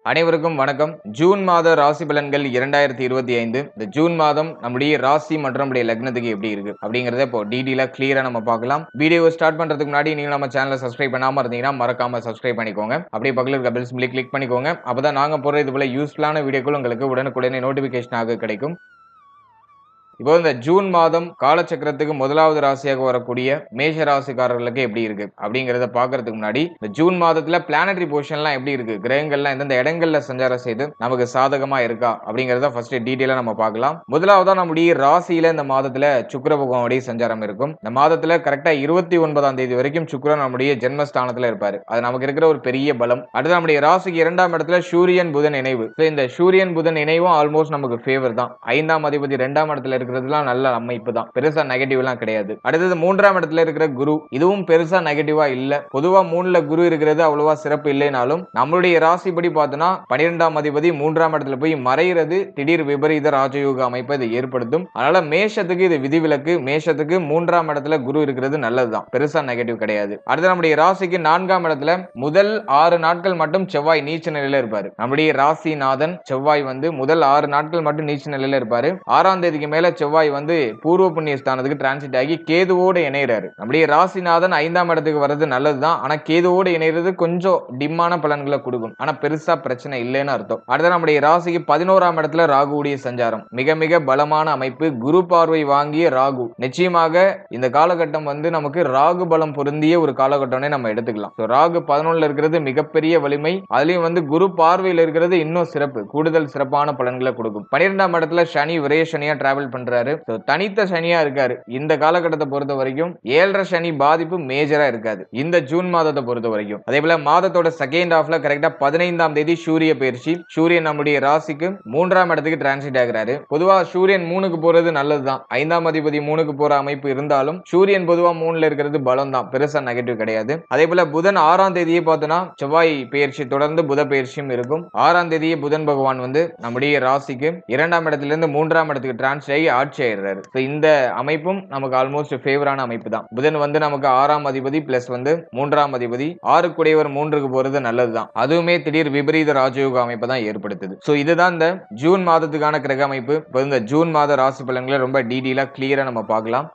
அனைவருக்கும் வணக்கம். ஜூன் மாத ராசி பலன்கள் 2025. இந்த ஜூன் மாதம் நம்முடைய ராசி மற்றும் நம்முடைய லக்னத்துக்கு எப்படி இருக்கு அப்படிங்கறத இப்போ டீடைலா கிளியரா நம்ம பார்க்கலாம். வீடியோ ஸ்டார்ட் பண்றதுக்கு முன்னாடி நீங்க நம்ம சேனலை சப்ஸ்கிரைப் பண்ணாம இருந்தீங்கன்னா மறக்காம சப்ஸ்கிரைப் பண்ணிக்கோங்க. அப்படியே பக்கத்துல இருக்க பெல் சிம்பலை கிளிக் பண்ணிக்கோங்க. அப்பதான் நாங்க போற இது போல யூஸ்ஃபுல்லான வீடியோக்கள் உங்களுக்கு உடனுக்குடனே நோட்டிபிகேஷனாக கிடைக்கும். இப்போ இந்த ஜூன் மாதம் காலச்சக்கரத்துக்கு முதலாவது ராசியாக வரக்கூடிய மேஷ ராசிக்காரர்களுக்கு எப்படி இருக்கு அப்படிங்கறத பாக்குறதுக்கு முன்னாடி இந்த ஜூன் மாதத்துல பிளானட்டரி பொசிஷன்லாம் எப்படி இருக்கு, கிரகங்கள்லாம் எந்தெந்த இடங்கள்ல சஞ்சாரம் செய்து நமக்கு சாதகமா இருக்கா அப்படிங்கறத ஃபர்ஸ்ட் டீடைலா நம்ம பார்க்கலாம். முதலாவதா நம்முடைய ராசியில இந்த மாதத்துல சுக்கிர பகவானுடைய சஞ்சாரம் இருக்கும். இந்த மாதத்துல கரெக்டா 29ஆம் தேதி வரைக்கும் சுக்கிரன் நம்முடைய ஜென்மஸ்தானத்துல இருப்பாரு. அது நமக்கு இருக்கிற ஒரு பெரிய பலம். அடுத்து நம்முடைய ராசிக்கு 2ஆம் இடத்துல சூரியன் புதன் இணைவு. இந்த சூரியன் புதன் இணைவும் ஆல்மோஸ்ட் நமக்கு ஃபேவர் தான். 5ஆம் அதிபதி 2ஆம் இடத்துல இருக்கிறதுலாம் நல்ல அமைப்பு தான், பெருசா நெகட்டிவ் எல்லாம் கிடையாது. அடுத்தது 3ஆம் இடத்துல இருக்கிற குரு, இதுவும் பெருசா நெகட்டிவா இல்ல. பொதுவா 3ல குரு இருக்கிறது அவ்வளவா சிறப்பு இல்லைனாலும் நம்மளுடைய ராசிப்படி பார்த்தோம்னா 12ஆம் அதிபதி 3ஆம் இடத்துல போய் மறைகிறது திடீர் விபரீத ராஜயோக அமைப்பை இது ஏற்படுத்தும். அதனால மேஷத்துக்கு இது விதிவிலக்கு. மேஷத்துக்கு 3ஆம் இடத்துல குரு இருக்கிறது நல்லதுதான், பெருசா நெகட்டிவ் கிடையாது. அடுத்து நம்முடைய ராசிக்கு 4ஆம் இடத்துல முதல் 6 நாட்கள் மட்டும் செவ்வாய் நீச்ச நிலையில இருப்பாரு. நம்முடைய ராசிநாதன் செவ்வாய் முதல் 6 நாட்கள் மட்டும் நீச்ச நிலையில இருப்பாரு. 6ஆம் தேதிக்கு மேல செவ்வாய் பூர்வ புண்ணிய ஸ்தானத்துக்கு டிரான்சிட் ஆகி கேதுவோடு இணைகிறாரு. நம்முடைய ராசிநாதன் 5ஆம் இடத்துக்கு வர்றது நல்லதுதான். ஆனா கேதுவோடு இணைகிறது கொஞ்சம் டிம்மான பலன்களை கொடுக்கும். ஆனா பெருசா பிரச்சனை இல்லைன்னு அர்த்தம். அடுத்து நம்முடைய ராசிக்கு 11ஆம் இடத்துல ராகுவுடைய சஞ்சாரம் மிக மிக பலமான அமைப்பு. குரு பார்வை வாங்கிய ராகு. நிச்சயமாக இந்த காலகட்டம் நமக்கு ராகு பலம் பொருந்திய ஒரு காலகட்டம்னே நம்ம எடுத்துக்கலாம். ராகு 11ல இருக்கிறது மிகப்பெரிய வலிமை. அதுலயும் குரு பார்வையில் இருக்கிறது இன்னும் சிறப்பு, கூடுதல் சிறப்பான பலன்களை கொடுக்கும். 12ஆம் இடத்துல சனி விரய சனியா டிராவல் பண்றாரு. தனித்த சனியா இருக்காரு. இந்த காலகட்டத்தை பொறுத்த வரைக்கும் 7.5 சனி பாதிப்பு மேஜரா இருக்காது இந்த ஜூன் மாதத்தை பொறுத்த வரைக்கும். அதே போல மாதத்தோட செகண்ட் ஹாஃப்ல கரெக்டா 15ஆம் தேதி சூரிய பயிற்சி. சூரியன் நம்முடைய ராசிக்கு 3ஆம் இடத்துக்கு டிரான்சிட் ஆகிறாரு. பொதுவா சூரியன் 3க்கு போறது நல்லதுதான். 5ஆம் அதிபதி 3க்கு போற அமைப்பு இருந்தாலும் சூரியன் பொதுவா 3ல இருக்கிறது பலம் தான், பெருசா நெகட்டிவ் கிடையாது. அதே போல புதன் 6ஆம் தேதியே பார்த்தோம்னா செவ்வாய் பயிற்சி தொடர்ந்து புத பயிற்சியும் இருக்கும். 6ஆம் தேதியே புதன் பகவான் நம்முடைய ராசிக்கு 2ஆம் இடத்துல இருந்து 3ஆம் இடத்துக்கு டிரான்சிட் ஆகி ஆட்சி ஆயிடுறாரு. இந்த அமைப்பும் நமக்கு ஆல்மோஸ்ட் ஃபேவரான அமைப்பு தான். புதன் நமக்கு 6ஆம் அதிபதி பிளஸ் 3ஆம் அதிபதி 6 கூடியவர் 3க்கு போறது நல்லதுதான். அதுவுமே திடீர் விபரீத ராஜயோக அமைப்பு தான் ஏற்படுத்துது. இதுதான் இந்த ஜூன் மாதத்துக்கான கிரக அமைப்பு. இந்த ஜூன் மாத ராசி பலன்களை ரொம்ப டீடைலா கிளியரா நம்ம பார்க்கலாம்.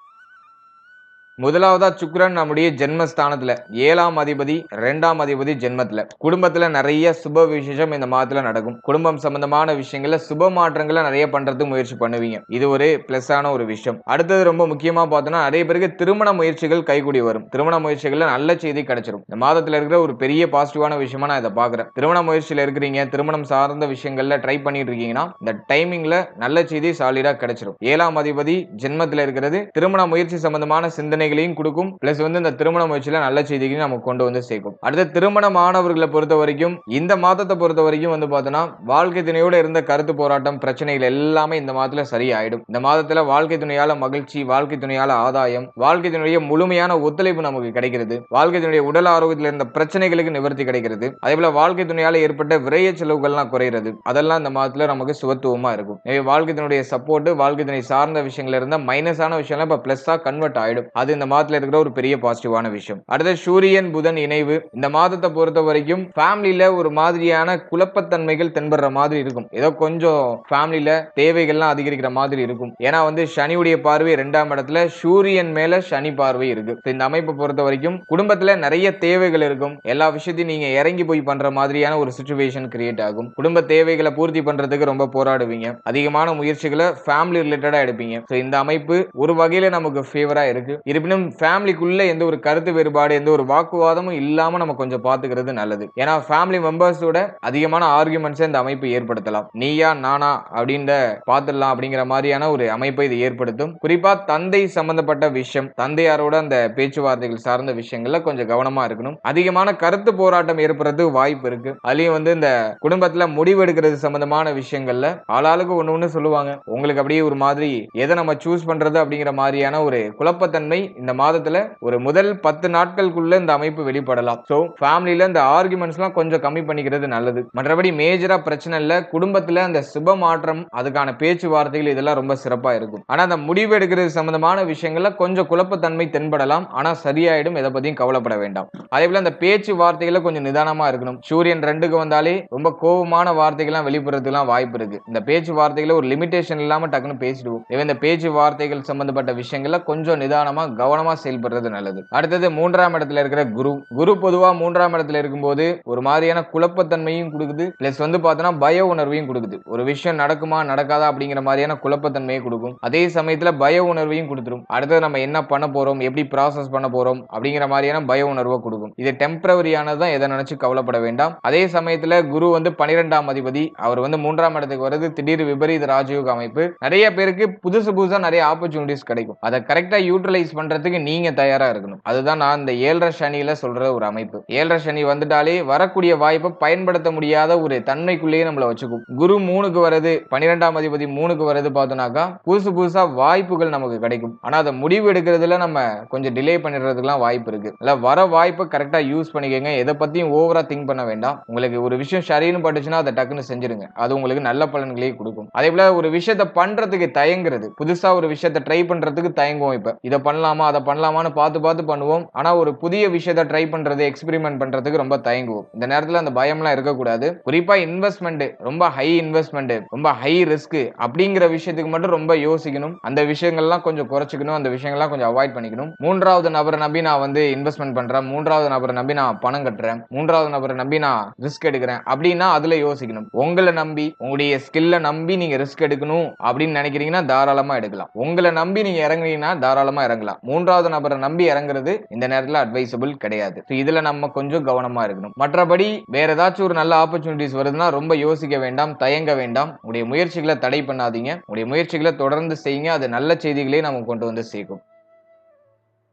முதலாவதா சுக்கிரன் நம்முடைய ஜென்மஸ்தானத்துல 7ஆம் அதிபதி 2ஆம் அதிபதி ஜென்மத்துல. குடும்பத்துல நிறைய சுப விசேஷம் இந்த மாதத்துல நடக்கும். குடும்பம் சம்பந்தமான விஷயங்கள்ல சுப மாற்றங்களை நிறைய பண்றதுக்கு முயற்சி பண்ணுவீங்க. இது ஒரு பிளஸ் ஆன ஒரு விஷயம். அடுத்தது ரொம்ப முக்கியமா பார்த்தோம்னா நிறைய பேருக்கு திருமண முயற்சிகள் கைகூடி வரும். திருமண முயற்சிகள்ல நல்ல செய்தி கிடைச்சிடும். இந்த மாதத்துல இருக்கிற ஒரு பெரிய பாசிட்டிவான விஷயமா நான் இதை பாக்குறேன். திருமண முயற்சியில இருக்கிறீங்க, திருமணம் சார்ந்த விஷயங்கள்ல ட்ரை பண்ணிட்டு இருக்கீங்கன்னா இந்த டைமிங்ல நல்ல செய்தி சாலிடா கிடைச்சிடும். 7ஆம் அதிபதி ஜென்மத்துல இருக்கிறது திருமண முயற்சி சம்பந்தமான சிந்தனை கொடுக்கும். பிளஸ் இந்த திருமண முயற்சியில நல்ல செய்திகளை நமக்கு கொண்டு சேர்க்கும். அடுத்த திருமணமானவர்களை பொறுத்த வரைக்கும் இந்த மாதத்தை பொறுத்த வரைக்கும் பார்த்தோம்னா வாழ்க்கை துணையோட இருந்த கருத்து போராட்டம் பிரச்சனைகள் எல்லாமே இந்த மாதத்துல சரியாயிடும். இந்த மாதத்துல வாழ்க்கை துணையால மகிழ்ச்சி, வாழ்க்கை துணையால ஆதாயம், வாழ்க்கை துணைய முழுமையான ஒத்துழைப்பு நமக்கு கிடைக்கிறது. வாழ்க்கை துணைய உடல் ஆரோக்கியத்தில் இருந்த பிரச்சனைகளுக்கு நிவர்த்தி கிடைக்கிறது. அதே போல வாழ்க்கை துணையால ஏற்பட்ட விரைய செலவுகள்லாம் குறைகிறது. அதெல்லாம் இந்த மாதத்துல நமக்கு சுபத்துவமா இருக்கும். வாழ்க்கை துணைய சப்போர்ட், வாழ்க்கை துணை சார்ந்த விஷயங்கள்ல இருந்த மைனஸான விஷயம் இப்ப பிளஸ்ஸா கன்வெர்ட் ஆயிடும். அது இந்த மாதத்துல இருக்கிற ஒரு பெரிய பாசிட்டிவான விஷயம். அடுத்து சூரியன் புதன் இணைவு. இந்த மாதத்தை பொறுத்த வரைக்கும் ஃபேமிலில ஒரு மாதிரியான குழப்பத்தன்மைகள் தென்படுற மாதிரி இருக்கும். ஏதோ கொஞ்சம் ஃபேமிலில தேவைகள்லாம் அதிகரிக்கிற மாதிரி இருக்கும். ஏன்னா சனியுடைய பார்வை 2ஆம் இடத்துல, சூரியன் மேல சனி பார்வை இருக்கு. இந்த அமைப்பை பொறுத்த வரைக்கும் குடும்பத்துல நிறைய தேவைகள் இருக்கும். எல்லா விஷயத்தையும் நீங்க இறங்கி போய் பண்ற மாதிரியான ஒரு சிச்சுவேஷன் கிரியேட் ஆகும். குடும்ப தேவைகளை பூர்த்தி பண்றதுக்கு ரொம்ப போராடுவீங்க. அதிகமான முயற்சிகளை ஃபேமிலி ரிலேட்டடா எடுப்பீங்க. இந்த அமைப்பு ஒரு வகையில நமக்கு ஃபேவரா இருக்கு. இருப்பினும் ஃபேமிலிக்குள்ள எந்த ஒரு கருத்து வேறுபாடு, எந்த ஒரு வாக்குவாதமும் இல்லாம நம்ம கொஞ்சம் பாத்துக்கிறது நல்லது. ஏன்னா ஃபேமிலி மெம்பர்ஸோட அதிகமான ஆர்குமெண்ட்ஸ் இந்த அமைப்பு ஏற்படுத்தலாம். நீயா நானா அப்படின்ற பாத்துடலாம் அப்படிங்கிற மாதிரியான ஒரு அமைப்பை இது ஏற்படுத்தும். குறிப்பா தந்தை சம்பந்தப்பட்ட விஷயம், தந்தையாரோட அந்த பேச்சுவார்த்தைகள் சார்ந்த விஷயங்கள்ல கொஞ்சம் கவனமா இருக்கணும். அதிகமான கருத்து போராட்டம் ஏற்படுறதுக்கு வாய்ப்பு இருக்கு. அதுலயும் இந்த குடும்பத்துல முடிவெடுக்கிறது சம்பந்தமான விஷயங்கள்ல ஆளாளுக்கு ஒண்ணு சொல்லுவாங்க. உங்களுக்கு அப்படியே ஒரு மாதிரி எதை நம்ம சூஸ் பண்றது அப்படிங்கிற மாதிரியான ஒரு குழப்பத்தன்மை இந்த மாதத்துல ஒரு முதல் 10 நாட்களுக்குள்ள இந்த அமைப்பு வெளிப்படலாம். சோ ஃபேமிலில இந்த ஆர்குமெண்ட்ஸ்லாம் கொஞ்சம் கம்மி பண்ணிக்கிறது நல்லது. மற்றபடி மேஜரா பிரச்சனை இல்ல. குடும்பத்துல அந்த சுப மாற்றம், அதுக்கான பேச்சுவார்த்தைகள் இதெல்லாம் ரொம்ப சிறப்பா இருக்கும். ஆனா அந்த முடிவு எடுக்கிறது சம்பந்தமான விஷயங்கள்ல கொஞ்சம் குழப்பத்தன்மை தென்படலாம். ஆனா சரியாயிடும். எதை பத்தியும் கவலைப்பட வேண்டாம். அதே போல அந்த பேச்சுவார்த்தைகள கொஞ்சம் நிதானமா இருக்கணும். சூரியன் 2க்கு வந்தாலே ரொம்ப கோபமான வார்த்தைகள்லாம் வெளிப்படுறதுக்குலாம் வாய்ப்பு இருக்கு. இந்த பேச்சுவார்த்தைகள ஒரு லிமிட்டேஷன் இல்லாம டக்குன்னு பேசிடுவோம். இந்த பேச்சுவார்த்தைகள் சம்பந்தப்பட்ட விஷயங்கள்ல கொஞ்சம் நிதானமா கவனமா செயல்படுறது நல்லது. அடுத்தது 3ஆம் இடத்துல இருக்கிற குரு. குரு பொதுவா 3ஆம் இடத்துல இருக்கும்போது ஒரு மாதிரியான குழப்பத்தன்மையும் கொடுக்குது. பிளஸ் வந்து பார்த்தோன்னா பய உணர்வையும் கொடுக்குது. ஒரு விஷயம் நடக்குமா நடக்காதா அப்படிங்கிற மாதிரியான குழப்பத்தன்மையை கொடுக்கும். அதே சமயத்துல பய உணர்வையும் கொடுத்துரும். அடுத்தது நம்ம என்ன பண்ண போறோம், எப்படி ப்ராசஸ் பண்ண போறோம் அப்படிங்கிற மாதிரியான பய உணர்வை கொடுக்கும். இது டெம்பரவரியானதான், எதை நினைச்சு கவலைப்பட வேண்டாம். அதே சமயத்துல குரு வந்து 12ஆம் அதிபதி, அவர் வந்து 3ஆம் இடத்துக்கு வருது. திடீர் விபரீத ராஜயோக அமைப்பு. நிறைய பேருக்கு புதுசா நிறைய ஆப்பர்ச்சுனிட்டிஸ் கிடைக்கும். அதை கரெக்டா யூட்டிலைஸ் பண்றதுக்கு நீங்க தயாரா இருக்கணும். அதுதான் நான் இந்த 7.5 சனியில சொல்ற ஒரு அமைப்பு. 7.5 சனி வந்துட்டாலே வரக்கூடிய வாய்ப்பை பயன்படுத்த முடியாத ஒரு தன்மைக்குள்ளேயே நம்மள வச்சுக்கும். குரு 3க்கு வருது, 12ஆம் அதிபதி 3க்கு வருது பார்த்தோம்னாக்கா புதுசா வாய்ப்புகள் நமக்கு கிடைக்கும். ஆனா அதை முடிவு எடுக்கிறதுல நம்ம கொஞ்சம் டிலே பண்ணிடுறதுக்குலாம் வாய்ப்பு இருக்கு. இல்ல வர வாய்ப்பை கரெக்டா யூஸ் பண்ணிக்கங்க. எதை பத்தியும் ஓவரா திங்க் பண்ண வேண்டாம். உங்களுக்கு ஒரு விஷயம் சரின்னு பட்டுச்சுன்னா அதை டக்குன்னு செஞ்சிருங்க. அது உங்களுக்கு நல்ல பலன்களையே கொடுக்கும். அதே போல ஒரு விஷயத்தை பண்றதுக்கு தயங்குறது, புதுசா ஒரு விஷயத்தை ட்ரை பண்றதுக்கு தயங்குவோம். இப்ப இதை பண்ணலாமா அதை பண்ணலாமான்னு பார்த்து பண்ணுவோம். ஆனா ஒரு புதிய விஷயத்தை ட்ரை பண்றது, எக்ஸ்பெரிமெண்ட் பண்றதுக்கு ரொம்ப தயங்குவோம். இந்த நேரத்துல அந்த பயம்லாம் இருக்கக்கூடாது. குறிப்பா இன்வெஸ்ட்மெண்ட், ரொம்ப ஹை இன்வெஸ்ட்மெண்ட், ரொம்ப ஹை ரிஸ்க் அப்படிங்கிற விஷயத்துக்கு மட்டும் ரொம்ப யோசிக்கணும். அந்த விஷயங்கள்லாம் கொஞ்சம் குறைச்சிக்கணும். அந்த விஷயங்கள்லாம் கொஞ்சம் அவாய்ட் பண்ணிக்கணும். 3வது நபரை நம்பி நான் வந்து இன்வெஸ்ட்மெண்ட் பண்றேன், 3வது நபரை நம்பி நான் பணம் கட்டுறேன், 3வது நபரை நம்பி நான் ரிஸ்க் எடுக்கிறேன் அப்படின்னா அதுல யோசிக்கணும். உங்களை நம்பி, உங்களுடைய ஸ்கில்ல நம்பி நீங்க ரிஸ்க் எடுக்கணும் அப்படின்னு நினைக்கிறீங்கன்னா தாராளமா எடுக்கலாம். உங்களை நம்பி நீங்க இறங்குறீங்கன்னா தாராளமா இறங்கலாம். 3வது நபரை நம்பி இறங்குறது இந்த நேரத்துல அட்வைசபிள் கிடையாது. இதுல நம்ம கொஞ்சம் கவனமா இருக்கணும். மற்றபடி வேற ஏதாச்சும் ஒரு நல்ல ஆப்பர்ச்சுனிட்டிஸ் வருதுன்னா ரொம்ப யோசிக்க வேண்டாம், தயங்க வேண்டாம். உங்களுடைய முயற்சிகளை தடை பண்ணாதீங்க. உங்களுடைய முயற்சிகளை தொடர்ந்து செய்யுங்க. அது நல்ல செய்திகளே நமக்கு கொண்டு வந்து சேர்க்கும்.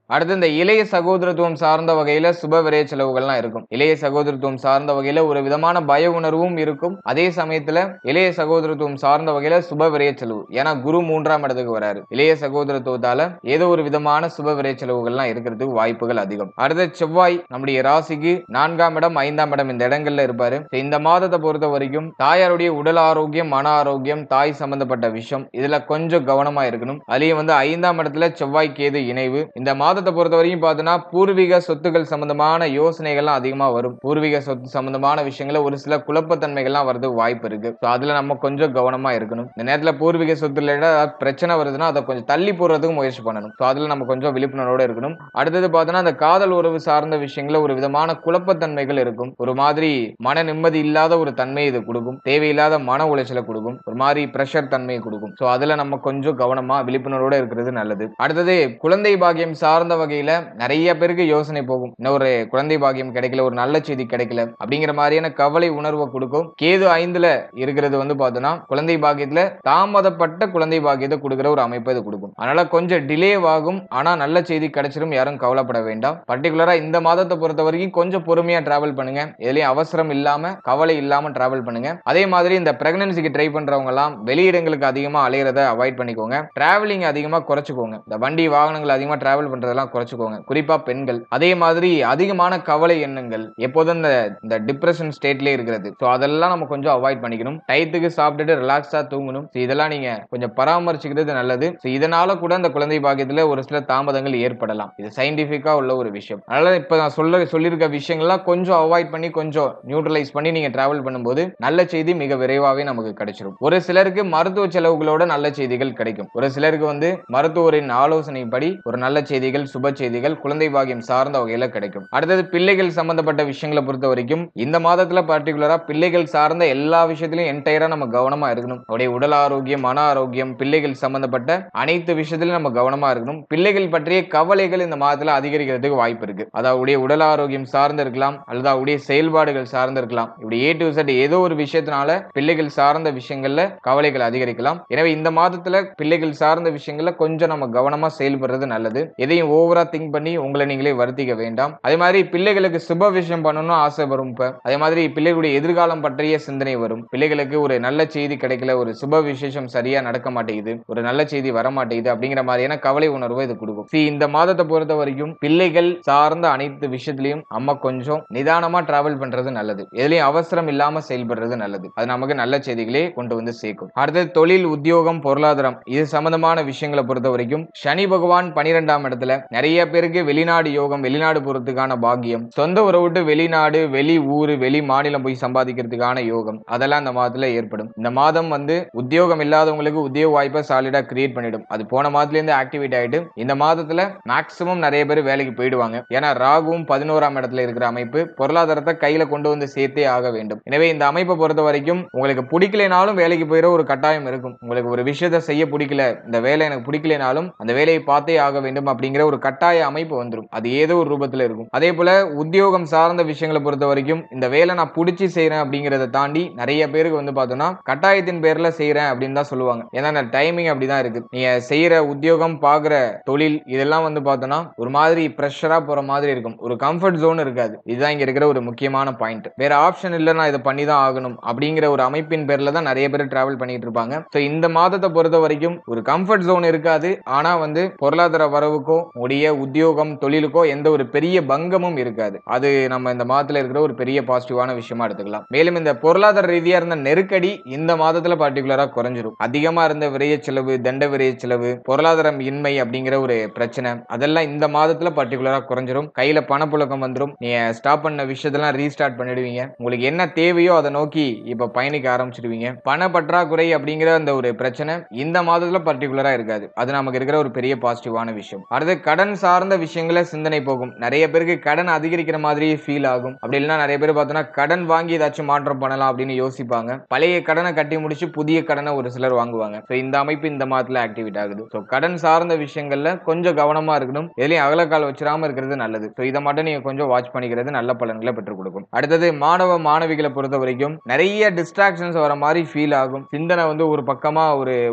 அடுத்து இந்த இளைய சகோதரத்துவம் சார்ந்த வகையில சுப விரய செலவுகள்லாம் இருக்கும். இளைய சகோதரத்துவம் சார்ந்த வகையில ஒரு விதமான பய உணர்வும் இருக்கும். அதே சமயத்துல இளைய சகோதரத்துவம் சார்ந்த வகையில சுப விரய செலவு, ஏன்னா குரு 3ஆம் இடத்துக்கு வராரு. இளைய சகோதரத்துவத்தால ஏதோ ஒரு விதமான சுப விரய செலவுகள்லாம் இருக்கிறதுக்கு வாய்ப்புகள் அதிகம். அடுத்த செவ்வாய் நம்முடைய ராசிக்கு 4ஆம் இடம் 5ஆம் இடம் இந்த இடங்கள்ல இருப்பாரு. இந்த மாதத்தை பொறுத்த வரைக்கும் தாயாருடைய உடல் ஆரோக்கியம், மன ஆரோக்கியம், தாய் சம்பந்தப்பட்ட விஷயம் இதுல கொஞ்சம் கவனமா இருக்கணும். அதுலயும் வந்து 5ஆம் இடத்துல செவ்வாய் கேது இணைவு. இந்த மாத பொறுத்த வரைக்கும் பார்த்தோன்னா பூர்வீக சொத்துக்கள் சம்பந்தமான யோசனைகள்லாம் அதிகமா வரும். பூர்வீக சொத்து சம்பந்தமான விஷயங்கள ஒரு சில குழப்பத்தன்மைகள்லாம் வரதுக்கு வாய்ப்பு இருக்கு. அதுல நம்ம கொஞ்சம் கவனமா இருக்கணும். இந்த நேரத்துல பூர்வீக சொத்துல பிரச்சனை வருதுன்னா அதை கொஞ்சம் தள்ளி போடுறதுக்கு முயற்சி பண்ணணும். அதுல நம்ம கொஞ்சம் விழிப்புணர்வோட இருக்கணும். அடுத்தது பார்த்தோன்னா அந்த காதல் உறவு சார்ந்த விஷயங்கள ஒரு விதமான குழப்பத்தன்மைகள் இருக்கும். ஒரு மாதிரி மன நிம்மதி இல்லாத ஒரு தன்மை இது கொடுக்கும். தேவையில்லாத மன உளைச்சலை கொடுக்கும். ஒரு மாதிரி பிரஷர் தன்மையை கொடுக்கும். அதுல நம்ம கொஞ்சம் கவனமா விழிப்புணர்வோட இருக்கிறது நல்லது. அடுத்தது குழந்தை பாக்கியம் சார்ந்த வகையில நிறைய பேருக்கு யோசனை போகும். இன்னொரு குழந்தை பாக்கியம் கிடைக்கல, ஒரு நல்ல செய்தி கிடைக்கல அப்படிங்கிற மாதிரியான கவலை உணர்வை கொடுக்கும். கேது 5ல இருக்கிறது வந்து பார்த்தோன்னா குழந்தை பாக்கியத்துல தாமதப்பட்ட குழந்தை பாக்கியத்தை கொடுக்கிற ஒரு அமைப்பை இது கொடுக்கும். அதனால கொஞ்சம் டிலே ஆகும். ஆனா நல்ல செய்தி கிடைச்சிடும், யாரும் கவலைப்பட வேண்டாம். பர்டிகுலரா இந்த மாதத்தை பொறுத்த வரைக்கும் கொஞ்சம் பொறுமையா டிராவல் பண்ணுங்க. எதுலயும் அவசரம் இல்லாம, கவலை இல்லாம டிராவல் பண்ணுங்க. அதே மாதிரி இந்த பிரெக்னன்சிக்கு ட்ரை பண்றவங்க எல்லாம் வெளியிடங்களுக்கு அதிகமா அலையறத அவாய்ட் பண்ணிக்கோங்க. டிராவலிங் அதிகமா குறைச்சுக்கோங்க. இந்த வண்டி வாகனங்கள் அதிகமா டிராவல் பண்றதெல்லாம் குறைச்சுக்கோங்க, குறிப்பா பெண்கள். அதே மாதிரி அதிகமான கவலை எண்ணங்கள், எப்போதும் இந்த டிப்ரெஷன் ஸ்டேட்ல இருக்கிறது. அதெல்லாம் நம்ம கொஞ்சம் அவாய்ட் பண்ணிக்கணும். டயத்துக்கு சாப்பிட்டுட்டு ரிலாக்ஸா தூங்கணும். இதெல்லாம் நீங்க கொஞ்சம் பராமரிச்சுக்கிறது நல்லது. இதனால கூட அந்த குழந்தை பாக்கியத்துல ஒரு சில தாமதங்கள் ஏற்படலாம். இது சயின்டிபிக்கா உள்ள ஒரு விஷயம். அதனால இப்ப நான் சொல்லியிருக்க விஷயங்கள்லாம் கொஞ்சம் அவாய்ட் பண்ணி, கொஞ்சம் நியூட்ரலைஸ் பண்ணி நீங்க டிராவல் பண்ணும்போது நல்ல செய்தி மிக விரைவாகவே நமக்கு கிடைச்சிடும். ஒரு சிலருக்கு மருத்துவ செலவுகளோட நல்ல செய்திகள் கிடைக்கும். ஒரு சிலருக்கு வந்து மருத்துவரின் ஆலோசனைப்படி ஒரு நல்ல செய்திகள், சுப செய்திகள் குழந்தை பாக்கியம் சார்ந்த வகையில கிடைக்கும். அடுத்தது பிள்ளைகள் சம்பந்தப்பட்ட விஷயங்களை பொறுத்த வரைக்கும் இந்த மாதத்துல பர்டிகுலரா பிள்ளைகள் சார்ந்த எல்லா விஷயத்திலும் என்டையரா நம்ம கவனமா இருக்கணும். அவருடைய உடல் ஆரோக்கியம், மன ஆரோக்கியம், பிள்ளைகள் சம்பந்தப்பட்ட அனைத்து விஷயத்திலும் நம்ம கவனமா இருக்கணும். பிள்ளைகள் பற்றிய கவலைகள் இந்த மாதத்துல அதிகரிக்கிறதுக்கு வாய்ப்பு இருக்கு. அதாவது உடல் ஆரோக்கியம் சார்ந்து இருக்கலாம், அல்லது அவருடைய செயல்பாடுகள் சார்ந்து இருக்கலாம். இப்படி A to Z ஏதோ ஒரு விஷயத்தினால பிள்ளைகள் சார்ந்த விஷயங்கள்ல கவலைகள் அதிகரிக்கலாம். எனவே இந்த மாதத்துல பிள்ளைகள் சார்ந்த விஷயங்கள்ல கொஞ்சம் நம்ம கவனமா செயல்படுறது நல்லது. எதையும் ஓவரா திங்க் பண்ணி உங்களை நீங்களே வருத்திக்க வேண்டாம். அதே மாதிரி பிள்ளைகளுக்கு சுப விஷயம் பண்ணணும்னு ஆசை வரும். இப்ப அதே மாதிரி பிள்ளைகளுடைய எதிர்காலம் பற்றிய சிந்தனை வரும். பிள்ளைகளுக்கு ஒரு நல்ல செய்தி கிடைக்கல, ஒரு சுப விசேஷம் சரியா நடக்க மாட்டேங்குது, ஒரு நல்ல செய்தி வர மாட்டேங்குது அப்படிங்கிற மாதிரியான கவலை உணர்வை இது கொடுக்கும். இந்த மாதத்தை பொறுத்த வரைக்கும் பிள்ளைகள் சார்ந்த அனைத்து விஷயத்திலையும் அம்மா கொஞ்சம் நிதானமா டிராவல் பண்றது நல்லது. எதுலயும் அவசரம் இல்லாம செயல்படுறது நல்லது. அது நமக்கு நல்ல செய்திகளே கொண்டு வந்து சேர்க்கும். அடுத்தது தொழில், உத்தியோகம், பொருளாதாரம் இது சம்பந்தமான விஷயங்களை பொறுத்த வரைக்கும் சனி பகவான் 12ஆம் இடத்துல நிறைய பேருக்கு வெளிநாடு யோகம், வெளிநாடு போறதுக்கான பாக்கியம், சொந்த ஊரை விட்டு வெளிநாடு, வெளி ஊரு, வெளி மாநிலம் போய் சம்பாதிக்கிறதுக்கான யோகம் அதெல்லாம் இந்த மாதத்துல ஏற்படும். இந்த மாதம் வந்து உத்தியோகம் இல்லாதவங்களுக்கு உத்தியோக வாய்ப்பை சாலிடா கிரியேட் பண்ணிடும். அது போன மாதத்துல இருந்து ஆக்டிவேட் ஆயிட்டு இந்த மாதத்துல மேக்சிமம் நிறைய பேர் வேலைக்கு போயிடுவாங்க. ஏன்னா ராகுவும் 11ஆம் இடத்துல இருக்கிற அமைப்பு பொருளாதாரத்தை கையில கொண்டு வந்து சேர்த்தே ஆக வேண்டும். எனவே இந்த அமைப்பை பொறுத்த வரைக்கும் உங்களுக்கு பிடிக்கலைனாலும் வேலைக்கு போயிட ஒரு கட்டாயம் இருக்கும். உங்களுக்கு ஒரு விஷயத்தை செய்ய பிடிக்கல, இந்த வேலை எனக்கு பிடிக்கலைனாலும் அந்த வேலையை பார்த்தே ஆக வேண்டும் அப்படிங்கிற ஒரு கட்டாய அமைப்பு வந்துடும். அது ஏதோ ஒரு ரூபத்துல இருக்கும். அதே போல உத்தியோகம் சார்ந்த விஷயங்களை பொறுத்த வரைக்கும் இந்த வேலை நான் பிடிச்சி செய்யறேன் அப்படிங்கறத தாண்டி நிறைய பேருக்கு வந்து பார்த்தோம்னா கட்டாயத்தின் பேர்ல செய்யறேன் அப்படின்னு தான் சொல்லுவாங்க. ஏன்னா டைமிங் அப்படிதான் இருக்கு. நீங்க செய்யற உத்தியோகம், பாக்குற தொழில் இதெல்லாம் வந்து பார்த்தோம்னா ஒரு மாதிரி பிரஷரா போற மாதிரி இருக்கும். ஒரு கம்ஃபர்ட் ஜோன் இருக்காது. இதுதான் இங்க இருக்கிற ஒரு முக்கியமான பாயிண்ட். வேற ஆப்ஷன் இல்ல, நான் இதை பண்ணி தான் ஆகணும் அப்படிங்கிற ஒரு அமைப்பின் பேர்ல தான் நிறைய பேர் டிராவல் பண்ணிட்டு இருப்பாங்க. இந்த மாதத்தை பொறுத்த வரைக்கும் ஒரு கம்ஃபர்ட் ஜோன் இருக்காது. ஆனா வந்து பொருளாதார வரவுக்கோ உடைய உத்தியோகம் தொழிலுக்கோ எந்த ஒரு பெரிய பங்கமும் இருக்காது. அது நம்ம இந்த மாதத்துல இருக்கிற ஒரு பெரிய பாசிட்டிவான விஷயமா எடுத்துக்கலாம். மேலும் இந்த பொருளாதார ரீதியா இருந்த நெருக்கடி இந்த மாதத்துல பர்டிகுலரா குறைஞ்சிரும். அதிகமா இருந்த விரைய செலவு, தண்ட விரைய செலவு, பொருளாதாரம் இன்மை அப்படிங்கிற ஒரு பிரச்சனை அதெல்லாம் இந்த மாதத்துல பர்டிகுலரா குறைஞ்சிரும். கையில பணப்புழக்கம் வந்துடும். நீங்க ஸ்டாப் பண்ண விஷயத்தெல்லாம் ரீஸ்டார்ட் பண்ணிடுவீங்க. உங்களுக்கு என்ன தேவையோ அதை நோக்கி இப்ப பயணிக்க ஆரம்பிச்சிடுவீங்க. பண பற்றாக்குறை அப்படிங்கிற அந்த ஒரு பிரச்சனை இந்த மாதத்துல பர்டிகுலரா இருக்காது. அது நமக்கு இருக்கிற ஒரு பெரிய பாசிட்டிவான விஷயம். அடுத்து கடன் சார்ந்த விஷயங்களை சிந்தனை போகும். நிறைய பேருக்கு கடன் அதிகரிக்கிற மாதிரியே ஃபீல் ஆகும். அப்படி இல்லைன்னா நிறைய பேர் பார்த்தோன்னா கடன் வாங்கி ஏதாச்சும் மாற்றம் பண்ணலாம் அப்படின்னு யோசிப்பாங்க. பழைய கடனை கட்டி முடிச்சு புதிய கடனை ஒரு சிலர் வாங்குவாங்க. இந்த அமைப்பு இந்த மாதத்துல ஆக்டிவேட் ஆகுது. கடன் சார்ந்த விஷயங்கள்ல கொஞ்சம் கவனமா இருக்கணும். எதுலையும் அகலக்கால் வச்சிடாம இருக்கிறது நல்லது. இதை மட்டும் நீங்க கொஞ்சம் வாட்ச் பண்ணிக்கிறது நல்ல பலன்களை பெற்றுக் கொடுக்கும். அடுத்தது மாணவ மாணவிகளை பொறுத்த வரைக்கும் நிறைய டிஸ்ட்ராக்ஷன்ஸ் வர மாதிரி ஃபீல் ஆகும். சிந்தனை வந்து ஒரு பக்கமா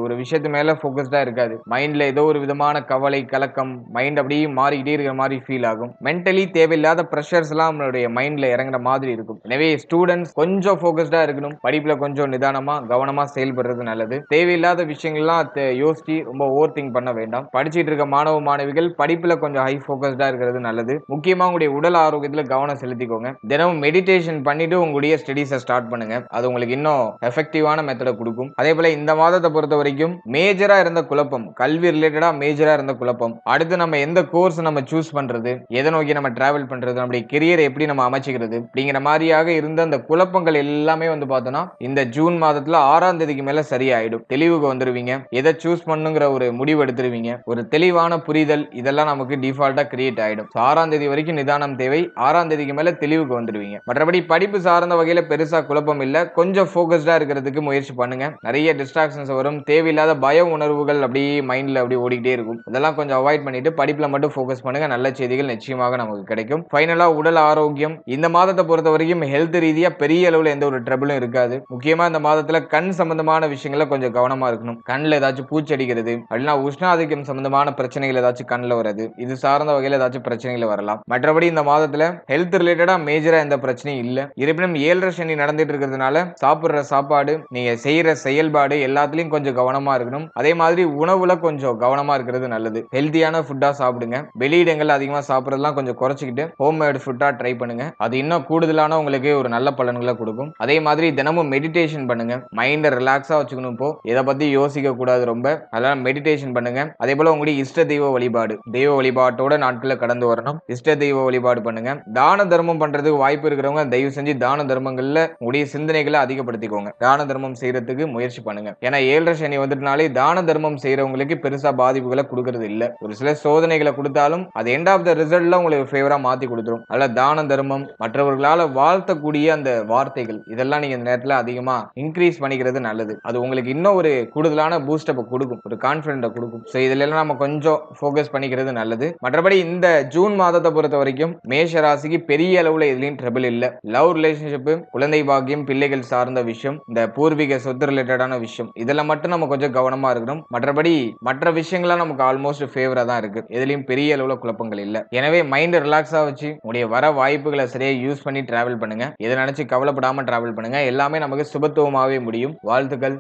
ஒரு விஷயத்து மேல போக்கஸ்டா இருக்காது. மைண்ட்ல ஏதோ ஒரு விதமான கவலை, கலக்கம், மைண்ட் அப்படியே மாறிக்கிட்டே இருக்கிற மாதிரி ஃபீல் ஆகும். மென்டலி தேவையில்லாத பிரஷர்ஸ் எல்லாம் நம்மளுடைய மைண்ட்ல இறங்குற மாதிரி இருக்கும். எனவே ஸ்டூடெண்ட்ஸ் கொஞ்சம் போக்கஸ்டா இருக்கணும். படிப்புல கொஞ்சம் நிதானமா கவனமா செயல்படுறது நல்லது. தேவையில்லாத விஷயங்கள்லாம் யோசிச்சு ரொம்ப ஓவர் திங்க் பண்ண வேண்டாம். படிச்சுட்டு இருக்க மாணவ மாணவிகள் படிப்புல கொஞ்சம் ஹை போக்கஸ்டா இருக்கிறது நல்லது. முக்கியமா உங்களுடைய உடல் ஆரோக்கியத்துல கவனம் செலுத்திக்கோங்க. தினமும் மெடிடேஷன் பண்ணிட்டு உங்களுடைய ஸ்டடீஸை ஸ்டார்ட் பண்ணுங்க. அது உங்களுக்கு இன்னும் எஃபெக்டிவான மெத்தட கொடுக்கும். அதே போல இந்த மாதத்தை பொறுத்த வரைக்கும் மேஜரா இருந்த குழப்பம், கல்வி ரிலேட்டடா மேஜரா இருந்த குழப்பம், அடுத்து நம்ம எந்த கோர்ஸ் நம்ம சூஸ் பண்றது, எதை நோக்கி நம்ம டிராவல் பண்றது, நம்மளுடைய கெரியரை எப்படி நம்ம அமைச்சுக்கிறது அப்படிங்கிற மாதிரியாக இருந்த அந்த குழப்பங்கள் எல்லாமே வந்து பார்த்தோம்னா இந்த ஜூன் மாதத்துல 6ஆம் தேதிக்கு மேல சரியாயிடும். தெளிவுக்கு வந்துருவீங்க. எதை சூஸ் பண்ணுங்கிற ஒரு முடிவு எடுத்துருவீங்க. ஒரு தெளிவான புரிதல் இதெல்லாம் நமக்கு டிஃபால்ட்டா கிரியேட் ஆயிடும். 6ஆம் தேதி வரைக்கும் நிதானம் தேவை. 6ஆம் தேதிக்கு மேல தெளிவுக்கு வந்துருவீங்க. மற்றபடி படிப்பு சார்ந்த வகையில பெருசா குழப்பம் இல்ல. கொஞ்சம் போக்கஸ்டா இருக்கிறதுக்கு முயற்சி பண்ணுங்க. நிறைய டிஸ்ட்ராக்ஷன்ஸ் வரும். தேவையில்லாத பய உணர்வுகள் அப்படியே மைண்ட்ல அப்படியே ஓடிக்கிட்டே இருக்கும். அதெல்லாம் கொஞ்சம் அவாய்ட் பண்ணிட்டு படிப்புல மட்டும் போக்கஸ் பண்ணுங்க. நல்ல செய்திகள் நிச்சயமாக நமக்கு கிடைக்கும். ஃபைனலா உடல் ஆரோக்கியம் இந்த மாதத்தை பொறுத்த வரைக்கும் ஹெல்த் ரீதியா பெரிய அளவுல எந்த ஒரு ட்ரபிளும் இருக்காது. முக்கியமா இந்த மாதத்துல கண் சம்பந்தமான விஷயங்கள கொஞ்சம் கவனமா இருக்கணும். கண்ணுல ஏதாச்சும் பூச்சி அடிக்கிறது, அப்படின்னா உஷ்ணாதிக்கம் சம்பந்தமான பிரச்சனைகள் ஏதாச்சும் கண்ணுல வருது, இது சார்ந்த வகையில ஏதாச்சும் பிரச்சனைகள் வரலாம். மற்றபடி இந்த மாதத்துல ஹெல்த் ரிலேட்டடா மேஜரா எந்த பிரச்சனையும் இல்ல. இருப்பினும் 7.5 சனி நடந்துட்டு இருக்கிறதுனால சாப்பிடுற சாப்பாடு, நீங்க செய்யற செயல்பாடு எல்லாத்துலயும் கொஞ்சம் கவனமா இருக்கணும். அதே மாதிரி உணவுல கொஞ்சம் கவனமா இருக்கிறது நல்லது. ஹெல்த்தியான ஃபுட்டா சாப்பிடுங்க. வெளியிடங்கள் அதிகமா சாப்பிடறதெல்லாம் கொஞ்சம் குறைச்சிக்கிட்டு ஹோம் மேட் ஃபுட்டா ட்ரை பண்ணுங்க. அது இன்னும் கூடுதலான உங்களுக்கு ஒரு நல்ல பலன்களை கொடுக்கும். அதே மாதிரி தினமும் மெடிடேஷன் பண்ணுங்க. மைண்டை ரிலாக்ஸா வச்சுக்கணும். இப்போ எதை பத்தி யோசிக்க கூடாது ரொம்ப. அதனால மெடிடேஷன் பண்ணுங்க. அதே போல உங்களுடைய இஷ்ட தெய்வ வழிபாடு, தெய்வ வழிபாட்டோட நாட்களை கடந்து வரணும். இஷ்ட தெய்வ வழிபாடு பண்ணுங்க. தான தர்மம் பண்றதுக்கு வாய்ப்பு இருக்கிறவங்க தயவு செஞ்சு தான தர்மங்கள்ல உங்களுடைய சிந்தனைகளை அதிகப்படுத்திக்கோங்க. தான தர்மம் செய்யறதுக்கு முயற்சி பண்ணுங்க. ஏன்னா 7.5 சனி வந்துட்டனாலே தான தர்மம் செய்யறவங்களுக்கு பெருசா பாதிப்புகளை கொடுக்கறது இல்ல. ஒரு சில சோதனைகளை கொடுத்தாலும் அது எண்ட் ஆஃப் த ரிசல்ட்ல உங்களுக்கு ஃபேவரா மாத்தி கொடுத்துரும். அதனால தான தர்மம், மற்றவர்களால வாழ்த்தக்கூடிய அந்த வார்த்தைகள் இதெல்லாம் நீங்க இந்த நேரத்துல அதிகமா இன்க்ரீஸ் பண்ணிக்கிறது நல்லது. அது உங்களுக்கு இன்னும் ஒரு கூடுதலான பூஸ்டப் கொடுக்கும், ஒரு கான்பிடென்ட் கொடுக்கும். சோ இதுல எல்லாம் நம்ம கொஞ்சம் ஃபோக்கஸ் பண்ணிக்கிறது நல்லது. மற்றபடி இந்த ஜூன் மாதத்தை பொறுத்த வரைக்கும் மேஷ ராசிக்கு பெரிய அளவுல எதுலயும் ட்ரபிள் இல்ல. லவ் ரிலேஷன்ஷிப், குழந்தை பாக்கியம், பிள்ளைகள் சார்ந்த விஷயம், இந்த பூர்வீக சொத்து ரிலேட்டடான விஷயம், இதெல்லாம் மட்டும் நம்ம கொஞ்சம் கவனமா இருக்கணும். மற்றபடி மற்ற விஷயங்கள்லாம் நமக்கு ஆல்மோஸ்ட் ஃபேவரா தான் இருக்கு. எதுலயும் பெரிய அளவுல குழப்பங்கள் இல்ல. எனவே மைண்ட் ரிலாக்ஸா வச்சு உங்களுடைய வர வாய்ப்புகளை சரியா யூஸ் பண்ணி டிராவல் பண்ணுங்க. எதை நினைச்சு கவலைப்படாம டிராவல் பண்ணுங்க. எல்லாமே நமக்கு சுபத்துவமாவே முடியும். வாழ்த்துக்கள்.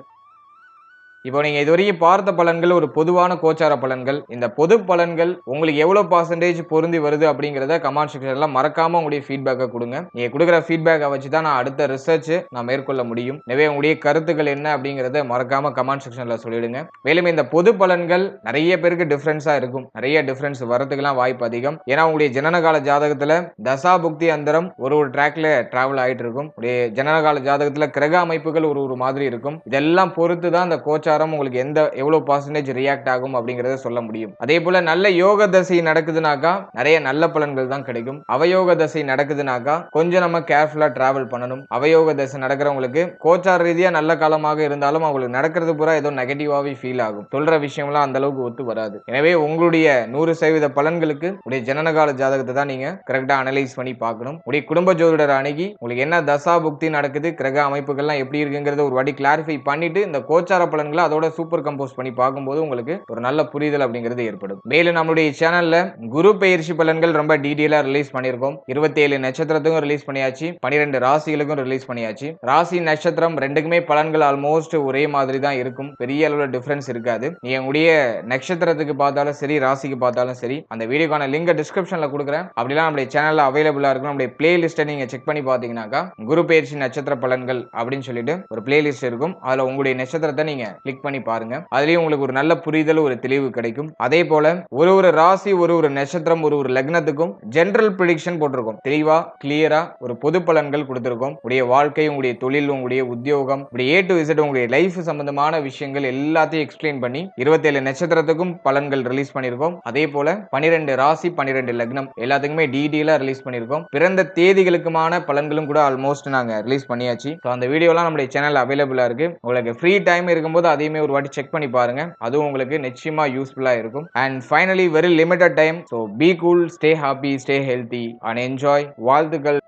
இப்போ நீங்க இதுவரைக்கும் பார்த்த பலன்கள் ஒரு பொதுவான கோச்சார பலன்கள். இந்த பொது பலன்கள் உங்களுக்கு எவ்வளவு பெர்சன்டேஜ் பொருந்தி வருது அப்படிங்கறத கமெண்ட் செக்ஷன்ல மறக்காம உங்களுடைய ஃபீட்பேக்கை கொடுங்க. நீங்க கொடுக்குற ஃபீட்பேக்கை வச்சு தான் நான் அடுத்த ரிசர்ச் நான் மேற்கொள்ள முடியும். எனவே உங்களுடைய கருத்துக்கள் என்ன அப்படிங்கறத மறக்காம கமெண்ட் செக்ஷன்ல சொல்லிடுங்க. மேலும் இந்த பொது பலன்கள் நிறைய பேருக்கு டிஃபரன்ஸா இருக்கும். நிறைய டிஃபரன்ஸ் வரதுக்கெல்லாம் வாய்ப்பு அதிகம். ஏன்னா உங்களுடைய ஜனனகால ஜாதகத்துல தசா புக்தி அந்தரம் ஒரு ட்ராக்ல டிராவல் ஆயிட்டு இருக்கும். உங்களுடைய ஜனனகால ஜாதகத்துல கிரக அமைப்புகள் ஒரு மாதிரி இருக்கும். இதெல்லாம் பொறுத்து தான் அந்த கோச்சாரம் உங்களுக்கு எவ்வளவு பர்சன்டேஜ் ரியாக்ட் ஆகும் அப்படிங்கறத சொல்ல முடியும். அதே போல நல்ல யோக தசை நடக்குதுனாக்கா நிறைய நல்ல பலன்கள் தான் கிடைக்கும். அவயோக தசை நடக்குதுனாக்கா கொஞ்சம் நம்ம கேர்ஃபுல்லா டிராவல் பண்ணணும். அவயோக தசை நடக்கிறவங்களுக்கு கோச்சார ரீதியா நல்ல காலமாக இருந்தாலும் அவங்களுக்கு நடக்கிறது பூரா ஏதோ நெகட்டிவாவே ஃபீல் ஆகும். சொல்ற விஷயம்லாம் அந்த அளவுக்கு ஒத்து வராது. எனவே உங்களுடைய 100% பலன்களுக்கு உடைய ஜனனகால ஜாதகத்தை தான் நீங்க கரெக்டா அனலைஸ் பண்ணி பார்க்கணும். உடைய குடும்ப ஜோதிடர் அணுகி உங்களுக்கு என்ன தசா புக்தி நடக்குது, கிரக அமைப்புகள்லாம் எப்படி இருக்குங்கிறத ஒரு வாட்டி கிளாரிஃபை பண்ணிட்டு இந்த கோச்சார பலன்களை அதோட சூப்பர் கம்போஸ் பண்ணி பார்க்கும்போது உங்களுக்கு ஒரு நல்ல புரிதல் அப்படிங்கிறது ஏற்படும். மேலும் நம்மளுடைய சேனல்ல குரு பெயர்ச்சி பலன்கள் ரொம்ப டீடைலா ரிலீஸ் பண்ணியிருக்கோம். 27 நட்சத்திரத்துக்கும் ரிலீஸ் பண்ணியாச்சு, 12 ராசிகளுக்கும் ரிலீஸ் பண்ணியாச்சு. ராசி நட்சத்திரம் ரெண்டுக்குமே பலன்கள் ஆல்மோஸ்ட் ஒரே மாதிரி தான் இருக்கும். பெரிய அளவுல டிஃபரன்ஸ் இருக்காது. நீங்க உங்களுடைய நட்சத்திரத்துக்கு பார்த்தாலும் சரி, ராசிக்கு பார்த்தாலும் சரி, அந்த வீடியோக்கான லிங்க் டிஸ்கிரிப்ஷன்ல கொடுக்குறேன். அப்படிலாம் நம்மளுடைய சேனல்ல அவைலபிளா இருக்கும். நம்மளுடைய பிளேலிஸ்ட்டை நீங்க செக் பண்ணி பார்த்தீங்கன்னாக்கா குரு பெயர்ச்சி நட்சத்திர பலன்கள் அப்படின்னு சொல்லிட்டு ஒரு பிளேலிஸ்ட் இருக்கும். அதுல உங்களுடைய நட்சத்திரத்தை நீங்க கிளிக் பண்ணி பாருங்க. அதுலயும் உங்களுக்கு ஒரு நல்ல புரிதல், ஒரு தெளிவு கிடைக்கும். அதே போல ஒரு ராசி, ஒரு நட்சத்திரம், ஒரு லக்னத்துக்கும் ஜெனரல் பிரெடிக்ஷன் போட்டிருக்கோம். தெளிவா கிளியரா ஒரு பொது பலன்கள் கொடுத்திருக்கோம். உங்களுடைய வாழ்க்கை, உங்களுடைய தொழில், உங்களுடைய உத்தியோகம், இப்படி A to Z உங்களுடைய லைஃப் சம்பந்தமான விஷயங்கள் எல்லாத்தையும் எக்ஸ்பிளைன் பண்ணி 27 நட்சத்திரத்துக்கும் பலன்கள் ரிலீஸ் பண்ணிருக்கோம். அதே போல 12 ராசி, 12 லக்னம் எல்லாத்துக்குமே டீடைலா ரிலீஸ் பண்ணிருக்கோம். பிறந்த தேதிகளுக்குமான பலன்களும் கூட ஆல்மோஸ்ட் நாங்க ரிலீஸ் பண்ணியாச்சு. அந்த வீடியோலாம் நம்மளுடைய சேனல்ல அவைலபிளா இருக்கு. உங்களுக்கு ஃப்ரீ டைம் இருக்கும்போது அதையுமே ஒரு வாட்டி செக் பண்ணி பாருங்க. அதுவும் உங்களுக்கு நிச்சயமா யூஸ்ஃபுல்லா இருக்கும். And finally very limited time. So be cool, stay happy, stay healthy and enjoy. வாழ்த்துக்கள்.